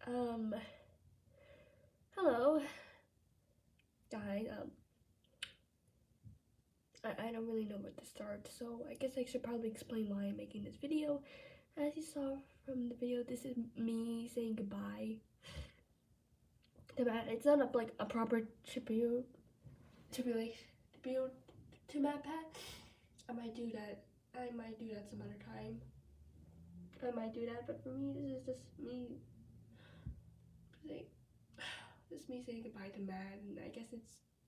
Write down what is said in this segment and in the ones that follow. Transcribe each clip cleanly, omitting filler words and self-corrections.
Um, Hello, guys. I don't really know where to start, so I guess I should probably explain why I'm making this video. As you saw from the video, this is me saying goodbye to Matt. It's not a proper tribute to Matpat. I might do that. Some other time. I might do that, but for me, this is just me saying, me saying goodbye to Matt, and I guess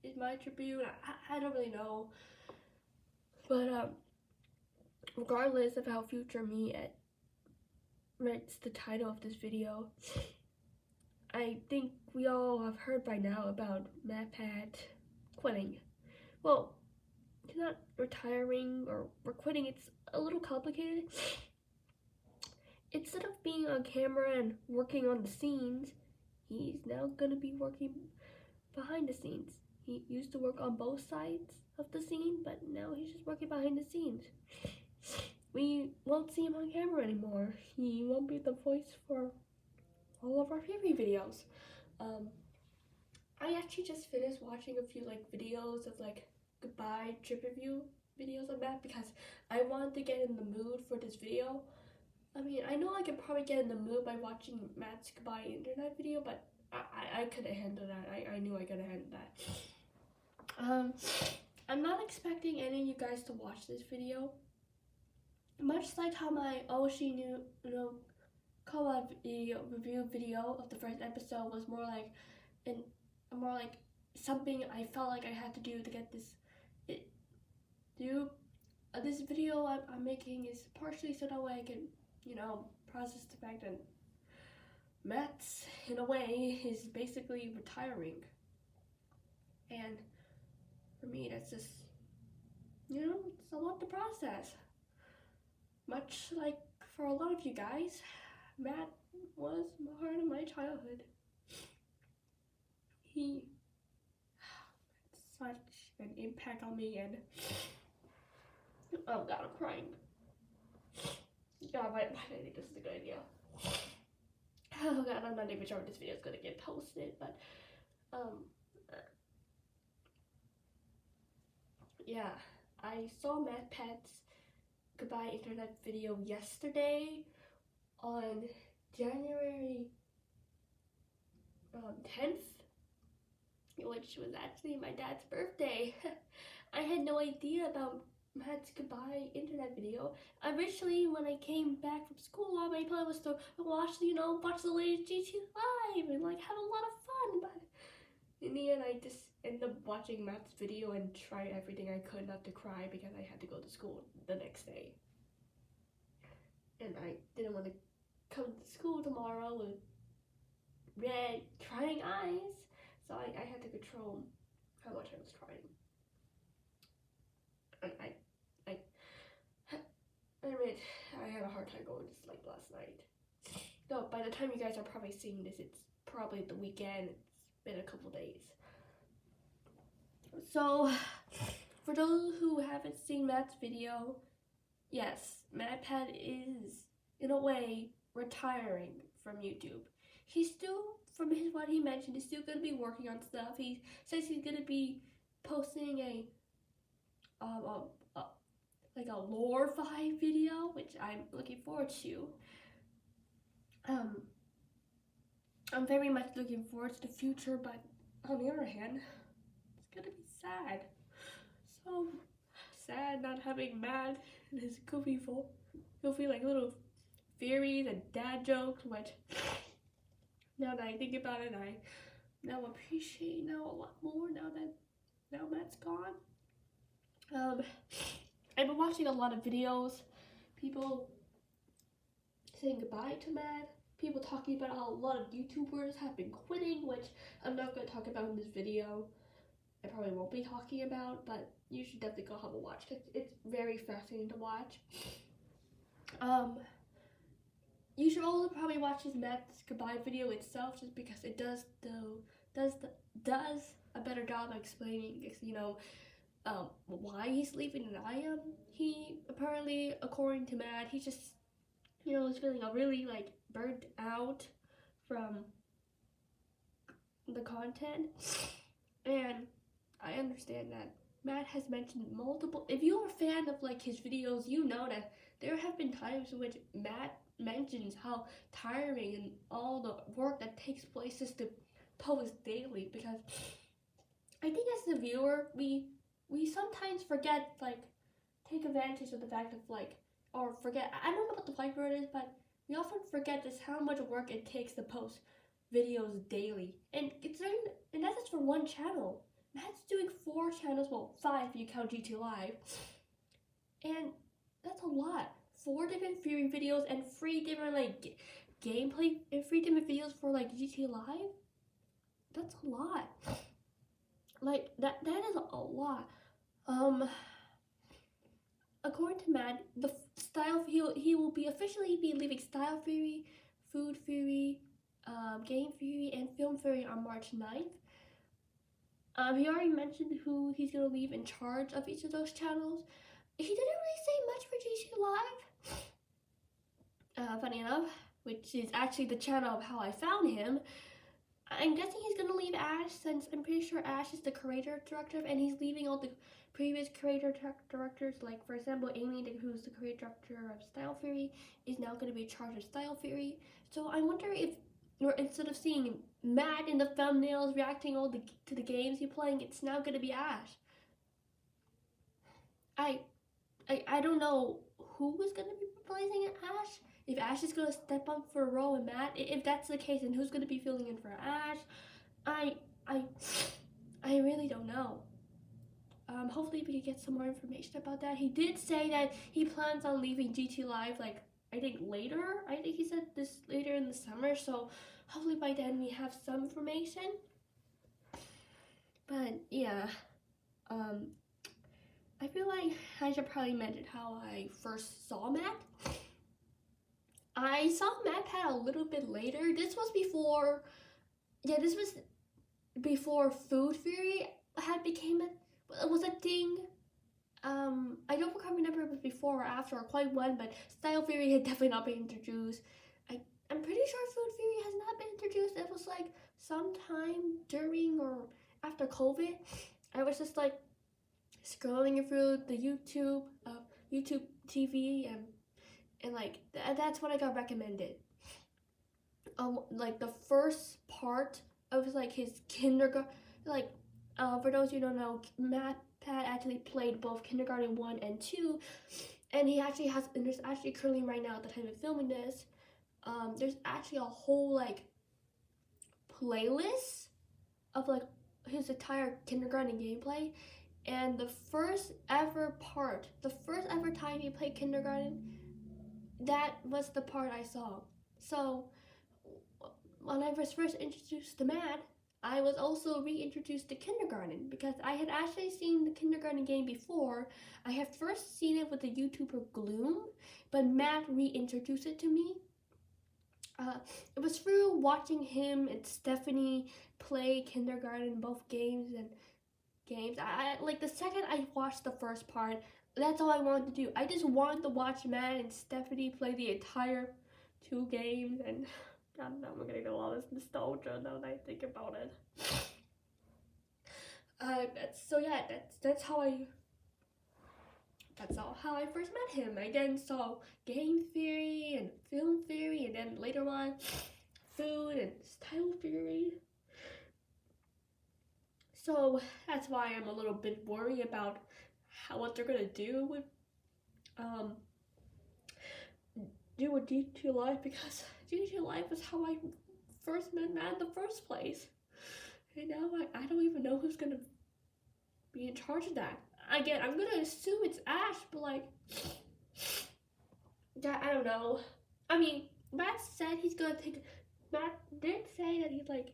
it's my tribute. I don't really know, but regardless of how future me writes the title of this video, I think we all have heard by now about Matpat quitting. Well, he's not retiring or quitting. It's a little complicated. Instead of being on camera and working on the scenes, he's now gonna be working behind the scenes. He used to work on both sides of the scene, but now he's just working behind the scenes. We won't see him on camera anymore. He won't be the voice for all of our favorite videos. I actually just finished watching a few videos of goodbye trip review videos of Matt because I wanted to get in the mood for this video. I mean, I know I could probably get in the mood by watching Matt's goodbye internet video, but I couldn't handle that. I knew I couldn't handle that. I'm not expecting any of you guys to watch this video. Much like how my co-op review video of the first episode was more like something I felt like I had to do to get this this video I'm making is partially so that way I can process the fact that Matt's in a way is basically retiring, and for me that's just it's a lot to process. Much like for a lot of you guys, Matt was part of my childhood. He had such an impact on me, and oh god, I'm crying. God, why did I think this is a good idea? Oh god, I'm not even sure if this video is gonna get posted, but yeah, I saw Matpat's goodbye internet video yesterday on January 10th, which was actually my dad's birthday. I had no idea about Matt's goodbye internet video. Originally, when I came back from school, all my plan was to watch the latest GT Live and have a lot of fun. But in the end, I just ended up watching Matt's video and tried everything I could not to cry because I had to go to school the next day, and I didn't want to come to school tomorrow with red crying eyes, so I had to control how much I was crying. And I had a hard time going to sleep last night. So by the time you guys are probably seeing this, it's probably the weekend. It's been a couple days. So for those who haven't seen Matt's video, yes, Matpat is in a way retiring from YouTube. He's still, from what he mentioned, he's still gonna be working on stuff. He says he's gonna be posting a lore 5 video, which I'm looking forward to. I'm very much looking forward to the future, but on the other hand, it's gonna be sad. So sad not having Matt and his goofy little theories and dad jokes, which now that I think about it, I now appreciate a lot more now Matt's gone. I've been watching a lot of videos, people saying goodbye to Matt, people talking about how a lot of YouTubers have been quitting, which I'm not going to talk about in this video. I probably won't be talking about, but you should definitely go have a watch because it's very fascinating to watch. You should also probably watch his Matt's goodbye video itself, just because it does a better job of explaining, why he's leaving than I am. He apparently, according to Matt, he just, is feeling really burnt out from the content, and I understand that Matt has mentioned multiple. If you're a fan of like his videos, you know that there have been times in which Matt mentions how tiring and all the work that takes place just to post daily. Because I think as the viewer, we sometimes forget, like, take advantage of the fact of like, or forget. I don't know what the right word is, but we often forget just how much work it takes to post videos daily, and that's just for one channel. Matt's doing 4 channels, well, 5 if you count GT Live, and that's a lot. 4 different Fury videos and 3 different like gameplay and 3 different videos for like GT Live. That's a lot. Like that is a lot. According to Matt, the style he will be officially leaving Style Fury, Food Fury, Game Fury, and Film Fury on March 9th. He already mentioned who he's gonna leave in charge of each of those channels. He didn't really say much for GT Live. Funny enough, which is actually the channel of how I found him. I'm guessing he's gonna leave Ash, since I'm pretty sure Ash is the creator director, and he's leaving all the previous creator directors. Like for example, Amy, who's the creator director of Style Fury, is now gonna be in charge of Style Fury. So I wonder if, or instead of seeing Matt in the thumbnails reacting to the games he's playing, it's now gonna be Ash. I don't know who is gonna be replacing Ash. If Ash is gonna step up for Ro and Matt, if that's the case, then who's gonna be filling in for Ash? I really don't know. Hopefully we can get some more information about that. He did say that he plans on leaving GT Live, like, I think later. I think he said this later in the summer, so hopefully by then we have some information. But yeah, I feel like I should probably mention how I first saw Matt. I saw Matpat a little bit later. This was before Food Fury was a thing. I don't remember if it was before or after or quite when, but Style Fury had definitely not been introduced. I'm pretty sure Food Fury has not been introduced. It was like sometime during or after COVID. I was just like scrolling through the YouTube TV, and like that's what I got recommended. Like the first part of like his kindergarten, like for those who don't know, Matpat actually played both Kindergarten 1 and 2, and there's actually currently right now at the time of filming this, there's actually a whole like playlist of like his entire kindergarten gameplay, and the first ever time he played kindergarten, that was the part I saw. So when I was first introduced to Matt, I was also reintroduced to kindergarten, because I had actually seen the kindergarten game before. I had first seen it with the YouTuber Gloom, but Matt reintroduced it to me. It was through watching him and Stephanie play kindergarten, both games. I like the second I watched the first part, that's all I wanted to do. I just wanted to watch Matt and Stephanie play the entire 2 games, and I don't know, I'm getting a lot of nostalgia now that I think about it. That's how I first met him. I then saw Game Theory and Film Theory, and then later on Food and Style Theory. So that's why I'm a little bit worried about what they're gonna do with GT Live, because GT Live was how I first met Matt in the first place. And now I don't even know who's gonna be in charge of that. Again, I'm gonna assume it's Ash, but like, I don't know. I mean, Matt did say that he's like,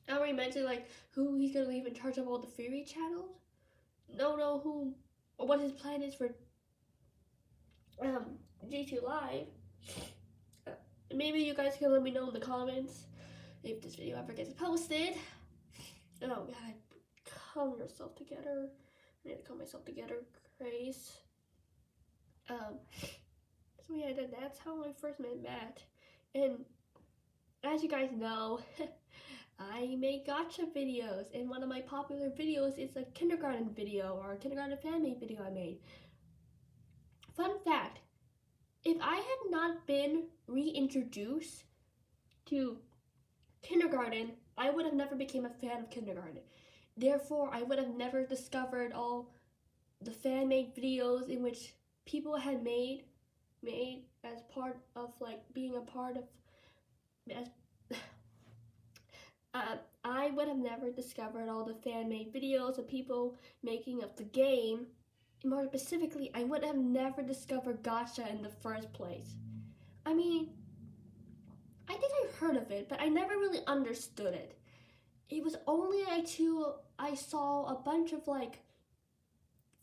I already mentioned like who he's gonna leave in charge of all the Fury channels. Don't know who or what his plan is for GT Live. Maybe you guys can let me know in the comments if this video ever gets posted. Oh god, calm yourself together. I need to calm myself together, Grace. So yeah, that's how I first met Matt. And as you guys know, I make gotcha videos, and one of my popular videos is a kindergarten video or a kindergarten fan-made video I made. Fun fact, if I had not been reintroduced to kindergarten, I would have never become a fan of kindergarten. Therefore, I would have never discovered all the fan-made videos in which people had made as part of like being a part of as I would have never discovered all the fan-made videos of people making of the game. More specifically, I would have never discovered gotcha in the first place. I mean, I think I've heard of it, but I never really understood it. It was only until I saw a bunch of like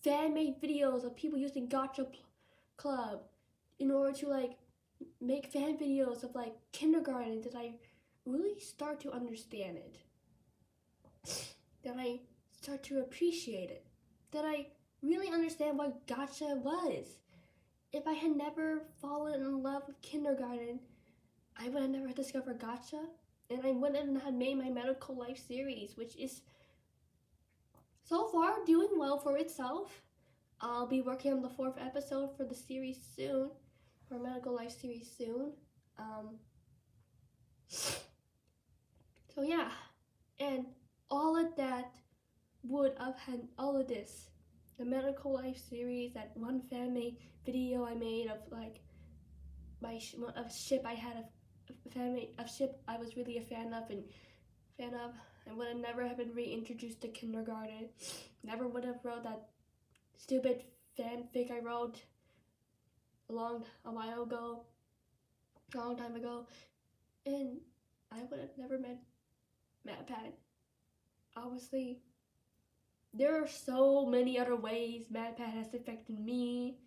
fan-made videos of people using gotcha club in order to like make fan videos of like kindergarten that I really start to understand it. That I start to appreciate it. That I really understand what gotcha was. If I had never fallen in love with kindergarten, I would have never discovered gotcha, and I wouldn't have made my medical life series, which is so far doing well for itself. I'll be working on the 4th episode for the series soon, for medical life series soon. So yeah, and all of that would have had all of this. The medical life series, that one fan-made video I made of like a ship I had a ship I was really a fan of, I would have never have been reintroduced to kindergarten. Never would have wrote that stupid fanfic I wrote a long time ago, and I would have never met Matpat. Obviously, there are so many other ways Matpat has affected me,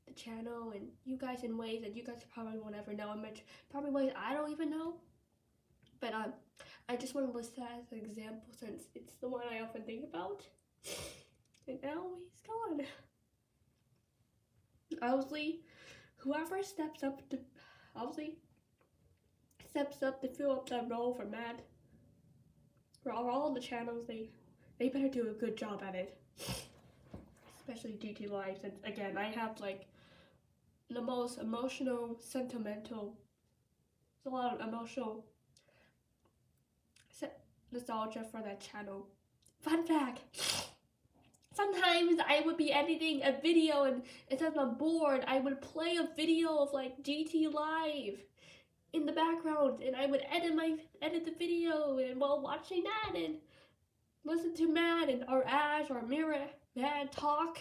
the channel, and you guys in ways that you guys probably won't ever know, and probably ways I don't even know. But I just want to list that as an example since it's the one I often think about. And now he's gone. Obviously, whoever steps up to fill up that role for Matt, for all the channels, they better do a good job at it. Especially GT Live, since again I have like the most emotional, sentimental, there's a lot of emotional nostalgia for that channel. Fun fact, sometimes I would be editing a video and instead of I'm bored, I would play a video of like GT Live in the background, and I would edit the video and while watching that and listen to Matt or Ash or Mira Matt talk.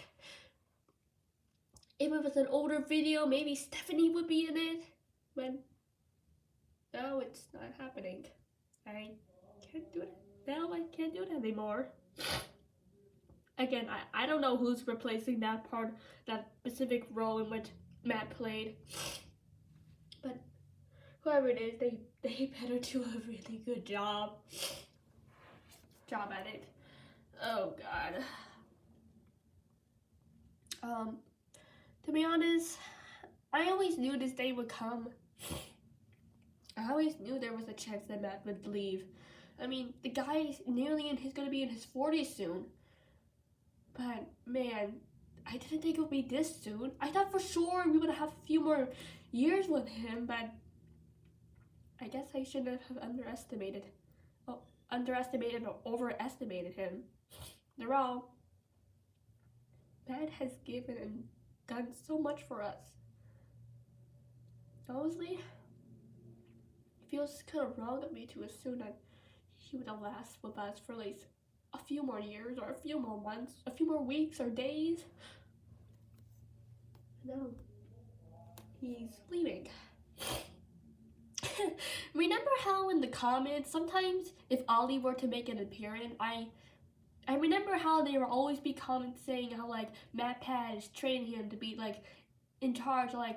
If it was an older video, maybe Stephanie would be in it, but no, it's not happening. I can't do it. Now I can't do it anymore. Again, I don't know who's replacing that specific role in which Matt played, but whoever it is, they better do a really good job at it. Oh God. To be honest, I always knew this day would come. I always knew there was a chance that Matt would leave. I mean, the guy is gonna be in his 40s soon. But man, I didn't think it would be this soon. I thought for sure we would have a few more years with him, but I guess I shouldn't have underestimated or overestimated him. Matt has given and done so much for us. Honestly, it feels kind of wrong of me to assume that he would have lasted with us for at least a few more years or a few more months, a few more weeks or days. No, he's leaving. Remember how in the comments, sometimes if Ollie were to make an appearance, I remember how there will always be comments saying how like Matpat is training him to be like in charge of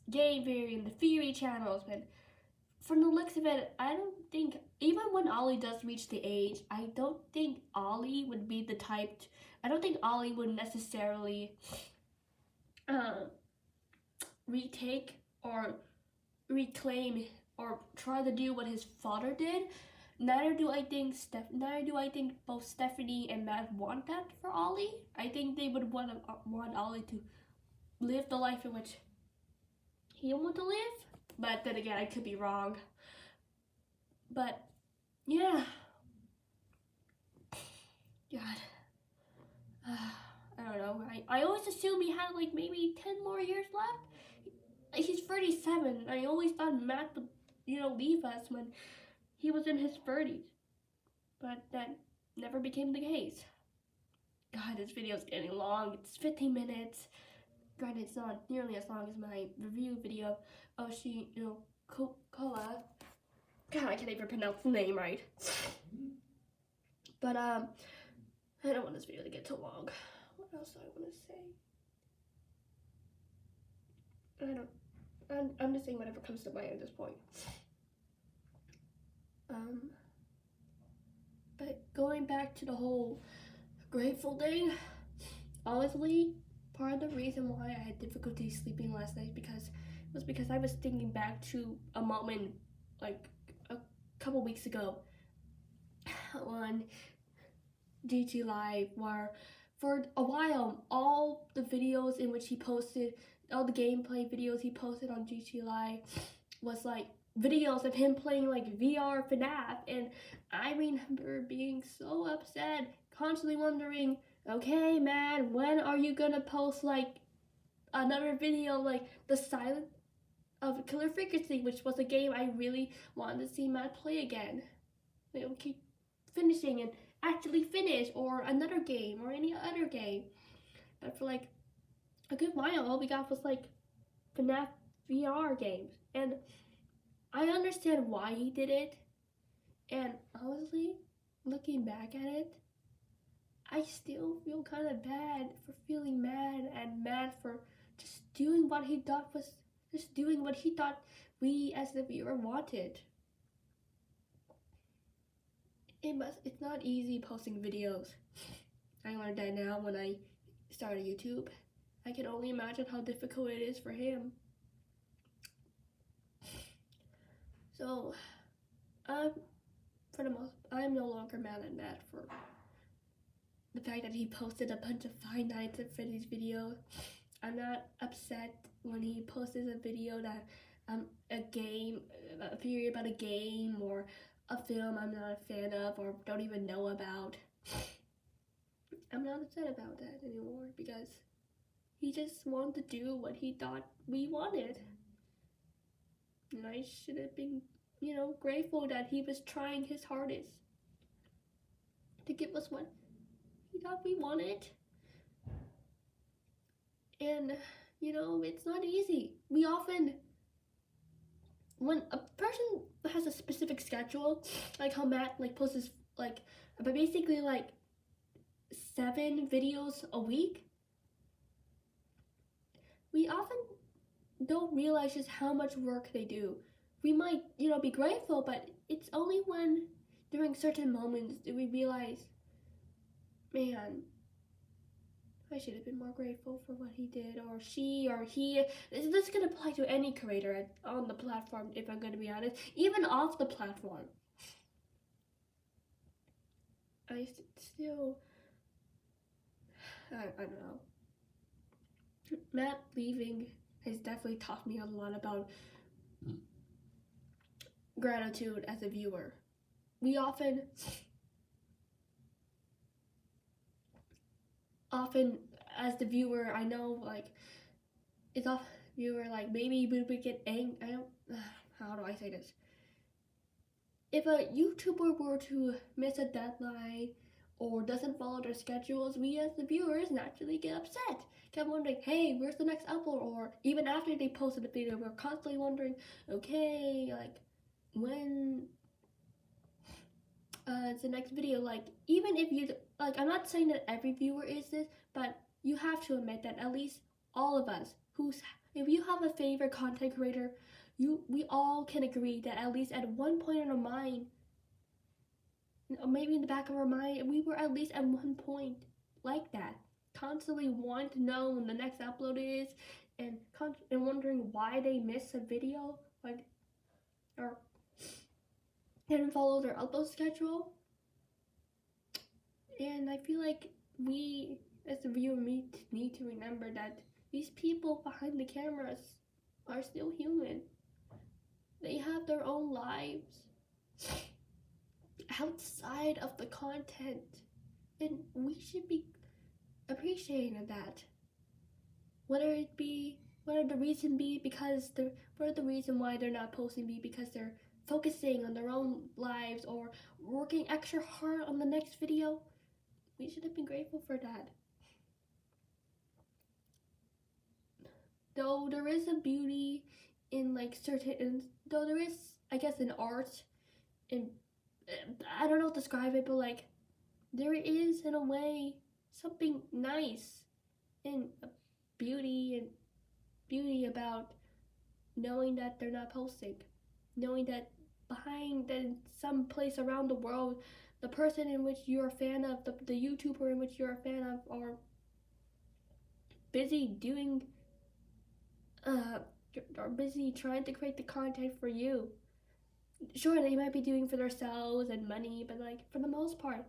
game theory and the theory channels, but from the looks of it, I don't think, even when Ollie does reach the age, I don't think Ollie would be the type, I don't think Ollie would necessarily retake or reclaim or try to do what his father did. Neither do I think both Stephanie and Matt want that for Ollie. I think they would want Ollie to live the life in which he wanted to live. But then again, I could be wrong. But yeah, God, I don't know. I always assumed he had like maybe 10 more years left. He's 37. I always thought Matt would, leave us when he was in his 30s. But that never became the case. God, this video is getting long. It's 15 minutes. Granted, it's not nearly as long as my review video of Cola. God, I can't even pronounce the name right. But I don't want this video to get too long. What else do I want to say? I'm just saying whatever comes to mind at this point. But going back to the whole grateful thing, honestly, part of the reason why I had difficulty sleeping last night was because I was thinking back to a moment like a couple weeks ago on GG Live, where for a while all the videos in which he posted, all the gameplay videos he posted on GG Live was like videos of him playing like VR FNAF, and I remember being so upset, constantly wondering, okay man, when are you gonna post like another video like The Silence of Killer Frequency, which was a game I really wanted to see Matt play again. Keep finishing and actually finish, or another game, or any other game. But for like a good while, all we got was like FNAF VR games, and I understand why he did it, and honestly, looking back at it, I still feel kind of bad for feeling mad and mad for just doing what he thought we as the viewer wanted. It's not easy posting videos. I learned that now when I started YouTube. I can only imagine how difficult it is for him. So, I'm no longer mad at Matt for the fact that he posted a bunch of Five Nights at Freddy's videos. I'm not upset when he posted a video that a theory about a game or a film I'm not a fan of or don't even know about. I'm not upset about that anymore because he just wanted to do what he thought we wanted. And I should have been, grateful that he was trying his hardest to give us what he thought we wanted. And, it's not easy. We often, when a person has a specific schedule, like how Matt posts basically 7 videos a week, we often don't realize just how much work they do. We might, be grateful, but it's only when during certain moments do we realize, man, I should have been more grateful for what he did, or she, or he. This can apply to any creator on the platform, if I'm going to be honest, even off the platform. I still, I don't know. Matt leaving has definitely taught me a lot about gratitude as a viewer. We often as the viewer, I know it's off viewer, maybe we would get angry. How do I say this? If a YouTuber were to miss a deadline or doesn't follow their schedules, we as the viewers naturally get upset. Kept wondering, hey, where's the next upload? Or even after they posted the video, we're constantly wondering, okay, when it's the next video. Even if you, I'm not saying that every viewer is this, but you have to admit that at least all of us, if you have a favorite content creator, we all can agree that at least at one point in our mind, maybe in the back of our mind, we were at least at one point like that, constantly wanting to know when the next upload is, and wondering why they miss a video, like, or didn't follow their upload schedule. And I feel like we, as the viewer, need to remember that these people behind the cameras are still human. They have their own lives outside of the content, and we should be appreciating of that. Whether the reason be because whether the reason why they're not posting be because they're focusing on their own lives or working extra hard on the next video, we should have been grateful for that. Though there is a beauty in like though there is, I guess, an art, and I don't know how to describe it, but like there is in a way something nice and beauty about knowing that they're not posting, knowing that behind some place around the world, the person in which you're a fan of, the YouTuber in which you're a fan of, are busy doing are busy trying to create the content for you. Sure, they might be doing for themselves and money, but like for the most part,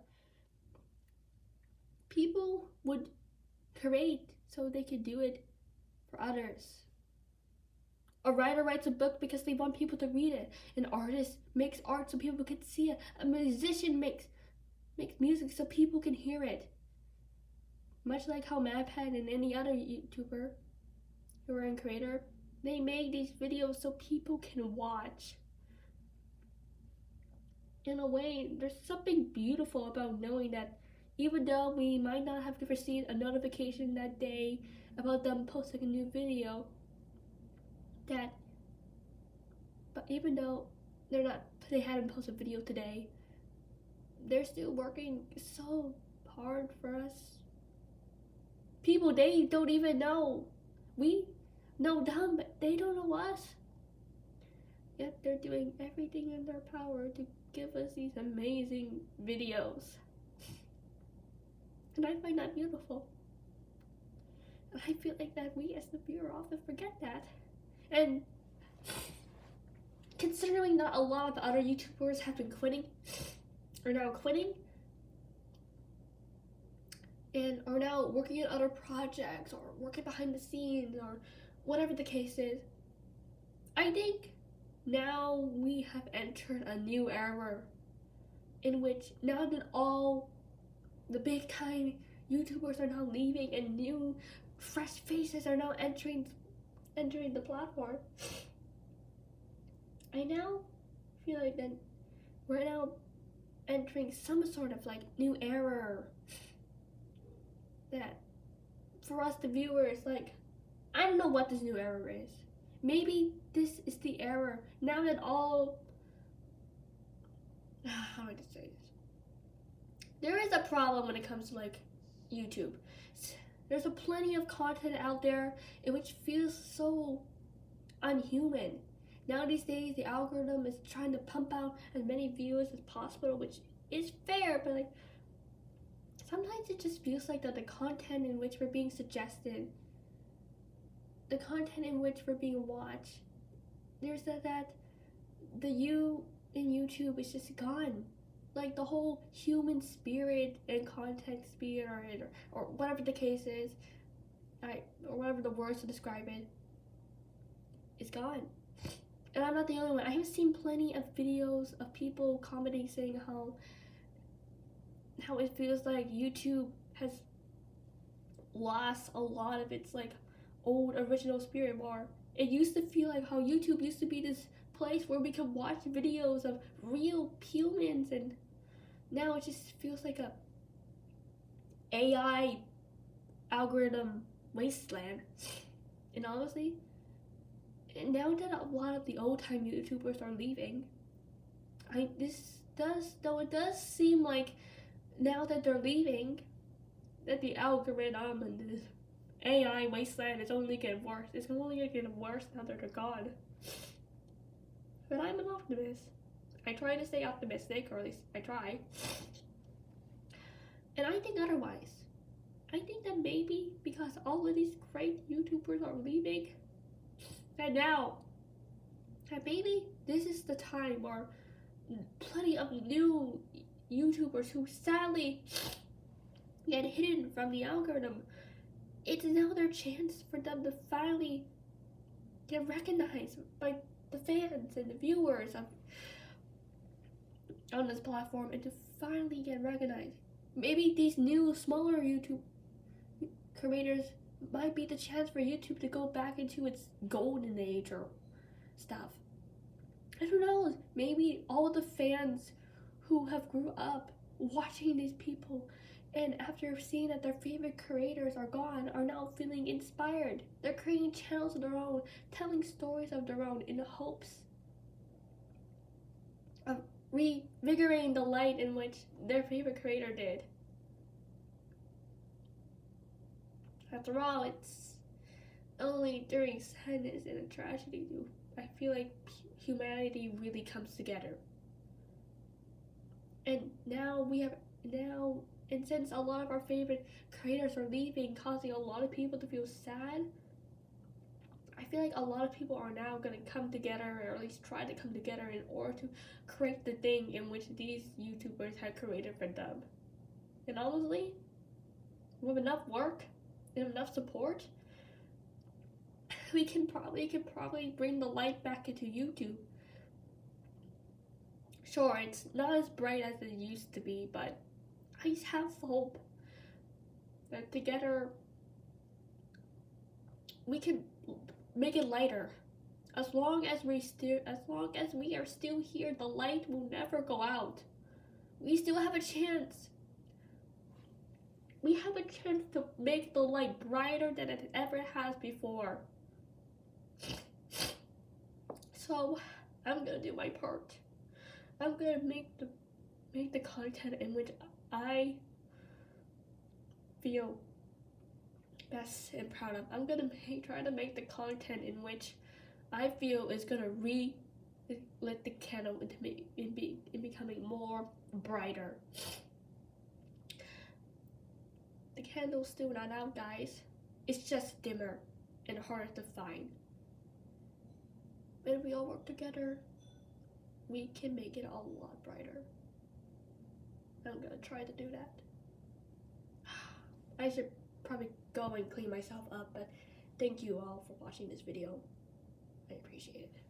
people would create so they could do it for others. A writer writes a book because they want people to read it. An artist makes art so people can see it. A musician makes music so people can hear it. Much like how Matpat and any other YouTuber who are in creator, they make these videos so people can watch. In a way, there's something beautiful about knowing that even though we might not have received a notification that day about them posting a new video, but even though they hadn't posted a video today, they're still working so hard for us. People they don't even know. We know them, but they don't know us. Yet they're doing everything in their power to give us these amazing videos. And I find that beautiful. And I feel like that we as the viewer often forget that. And considering that a lot of the other YouTubers have been are now quitting, and are now working on other projects or working behind the scenes or whatever the case is, I think now we have entered a new era in which now that all the big time YouTubers are now leaving and new fresh faces are now entering the platform, I now feel like that we're now entering some sort of like new era that for us the viewers, like, I don't know what this new era is. Maybe this is the era now that all how do I say this? There is a problem when it comes to like YouTube. There's plenty of content out there in which feels so unhuman. Now these days the algorithm is trying to pump out as many views as possible, which is fair, but like sometimes it just feels like that the content in which we're being suggested, the content in which we're being watched, there's that the you in YouTube is just gone. Like the whole human spirit and content spirit, or whatever the case is, or whatever the words to describe it, is gone. And I'm not the only one. I have seen plenty of videos of people commenting saying how it feels like YouTube has lost a lot of its like old original spirit. More, it used to feel like how YouTube used to be this place where we could watch videos of real humans, and now it just feels like a AI algorithm wasteland. And honestly, now that a lot of the old time YouTubers are leaving, it does seem like now that they're leaving, that the algorithm and the AI wasteland is only getting worse. It's only getting worse now that they're gone. But I'm an optimist. I try to stay optimistic, or at least I try. And I think otherwise. I think that maybe because all of these great YouTubers are leaving, and now that maybe this is the time where plenty of new YouTubers who sadly get hidden from the algorithm, it's now their chance for them to finally get recognized by the fans and the viewers on this platform, and to finally get recognized. Maybe these new, smaller YouTube creators might be the chance for YouTube to go back into its golden age or stuff. I don't know, maybe all the fans who have grew up watching these people and after seeing that their favorite creators are gone are now feeling inspired. They're creating channels of their own, telling stories of their own in the hopes of revigorating the light in which their favorite creator did. After all, it's only during sadness and tragedy do I feel like humanity really comes together. And and since a lot of our favorite creators are leaving, causing a lot of people to feel sad, I feel like a lot of people are now going to come together, or at least try to come together, in order to create the thing in which these YouTubers had created for them. And honestly, with enough work and enough support, we can probably bring the light back into YouTube. Sure, it's not as bright as it used to be, but I have hope that together we can make it lighter. As long as we are still here, the light will never go out. We still have a chance. We have a chance to make the light brighter than it ever has before. So I'm gonna do my part. I'm gonna make the content in which I feel best and proud of. I'm gonna try to make the content in which I feel is gonna lit the candle in becoming more brighter. The candle's still not out, guys. It's just dimmer and harder to find. When we all work together, we can make it a lot brighter. I'm gonna try to do that. I should probably go and clean myself up, but thank you all for watching this video. I appreciate it.